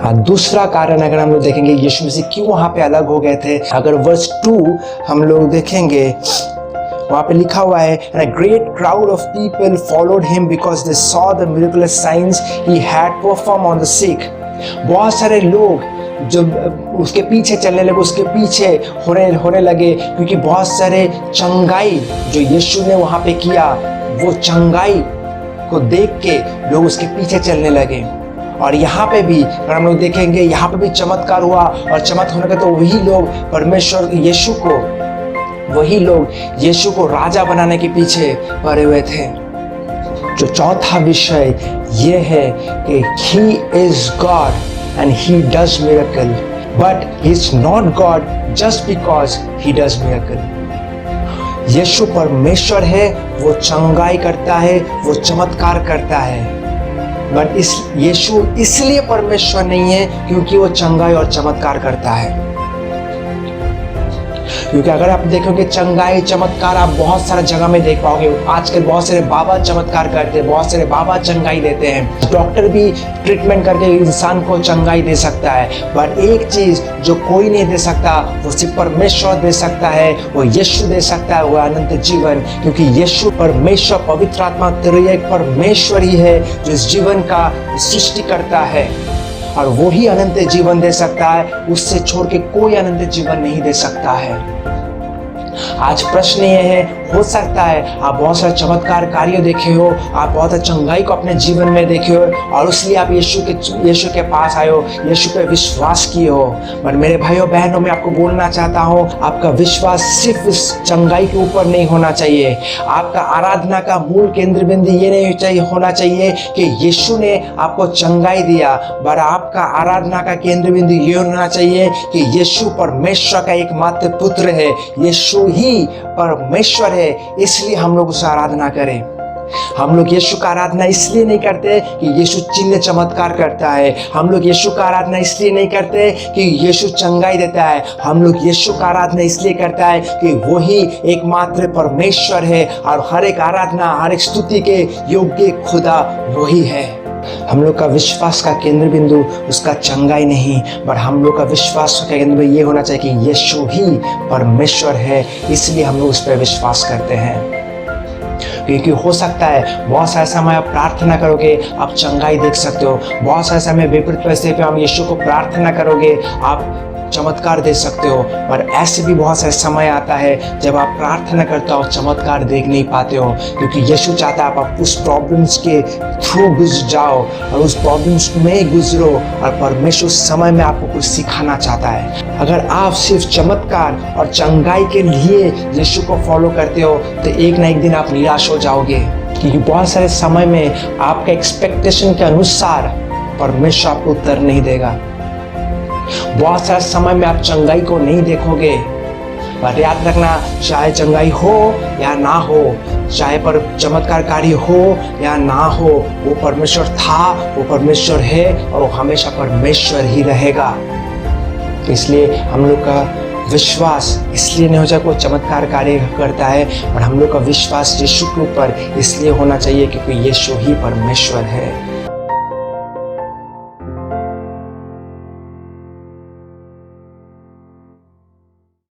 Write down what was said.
दूसरा कारण अगर हम लोग देखेंगे यीशु मसीह क्यों वहाँ पे अलग हो गए थे, अगर वर्स 2 हम लोग देखेंगे, वहाँ पे लिखा हुआ है, and a great crowd of people followed him because they saw the miraculous signs he had performed on the sick। बहुत सारे लोग जो उसके पीछे चलने लगे, उसके पीछे होने लगे, क्योंकि बहुत सारे चंगाई जो यीशु ने वहाँ पे किया, वो चंगाई को देख के लोग उसके पीछे चलने लगे। और यहाँ पे भी अगर हम लोग देखेंगे, यहाँ पे भी चमत्कार हुआ, और चमत्कार होने का तो वही लोग परमेश्वर वही लोग यीशु को राजा बनाने के पीछे पड़े हुए थे। जो चौथा विषय ये है कि He is God and He does miracle, but He is not God just because He does miracle। यीशु परमेश्वर है, वो चंगाई करता है, वो चमत्कार करता है, बट यीशु इसलिए परमेश्वर नहीं है क्योंकि वो चंगाई और चमत्कार करता है। क्योंकि अगर आप देखोगे चंगाई चमत्कार आप बहुत सारा जगह में देख पाओगे। आजकल बहुत सारे बाबा चमत्कार करते हैं, बहुत सारे बाबा चंगाई देते हैं, डॉक्टर भी ट्रीटमेंट करके इंसान को चंगाई दे सकता है, पर एक चीज जो कोई नहीं दे सकता, वो सिर्फ परमेश्वर दे सकता है, वो यीशु दे सकता है, वो अनंत जीवन। क्योंकि यीशु परमेश्वर पवित्र आत्मा त्रिएक परमेश्वर ही है जो इस जीवन का सृष्टि करता है, और वो ही अनंत जीवन दे सकता है, उससे छोड़ के कोई अनंत जीवन नहीं दे सकता है। आज प्रश्न ये है, हो सकता है आप बहुत सारे चमत्कार कार्य देखे हो, आप बहुत सारे चंगाई को अपने जीवन में देखे हो, और इसलिए आप यीशु के पास आए हो, यीशु पे विश्वास किए हो। पर मेरे भाइयों बहनों, मैं आपको बोलना चाहता हूँ, आपका विश्वास सिर्फ इस चंगाई के ऊपर नहीं होना चाहिए। आपका आराधना का मूल केंद्र बिंदु ये नहीं होना चाहिए कि यीशु ने आपको चंगाई दिया, पर आपका आराधना का केंद्र बिंदु ये होना चाहिए कि यीशु परमेश्वर का एकमात्र पुत्र है, यीशु ही परमेश्वर है, इसलिए हम लोग उसकी आराधना करें। हम लोग यीशु का आराधना इसलिए नहीं करते कि यीशु चिन्ह चमत्कार करता है, हम लोग यीशु का आराधना इसलिए नहीं करते कि यीशु चंगाई देता है, हम लोग यीशु का आराधना इसलिए करता है कि वही एकमात्र परमेश्वर है, और हर एक आराधना हर एक स्तुति के योग्य खुदा वही है। हम लोग का विश्वास का केंद्र बिंदु उसका चंगाई नहीं, पर हम लोग का विश्वास का केंद्र बिंदु ये होना चाहिए कि यीशु ही परमेश्वर है, इसलिए हम लोग उस पर विश्वास करते हैं। क्योंकि हो सकता है बहुत सारे समय आप प्रार्थना करोगे, आप चंगाई देख सकते हो, बहुत सारे समय विपरीत परिस्थिति पे हम यीशु को प्रार्थना करोगे, आप चमत्कार दे सकते हो, पर ऐसे भी बहुत सारे समय आता है जब आप प्रार्थना करते हो और चमत्कार देख नहीं पाते हो, क्योंकि यीशु चाहता है आप उस प्रॉब्लम्स के थ्रू गुजर जाओ और उस प्रॉब्लम्स में गुजरो, और परमेश्वर उस समय में आपको कुछ सिखाना चाहता है। अगर आप सिर्फ चमत्कार और चंगाई के लिए यीशु को फॉलो करते हो तो एक ना एक दिन आप निराश हो जाओगे, क्योंकि बहुत सारे समय में आपके एक्सपेक्टेशन के अनुसार परमेश्वर आपको उत्तर नहीं देगा। बहुत सारे समय में आप चंगाई को नहीं देखोगे, पर याद रखना, चाहे चंगाई हो या ना हो, चाहे पर चमत्कार कार्य हो या ना हो, वो परमेश्वर था, वो परमेश्वर है, और वो हमेशा परमेश्वर ही रहेगा। इसलिए हम लोग का विश्वास इसलिए नहीं हो जाए कोई चमत्कार कार्य करता है, और हम लोग का विश्वास यीशु के ऊपर इसलिए होना चाहिए क्योंकि यीशु ही परमेश्वर है।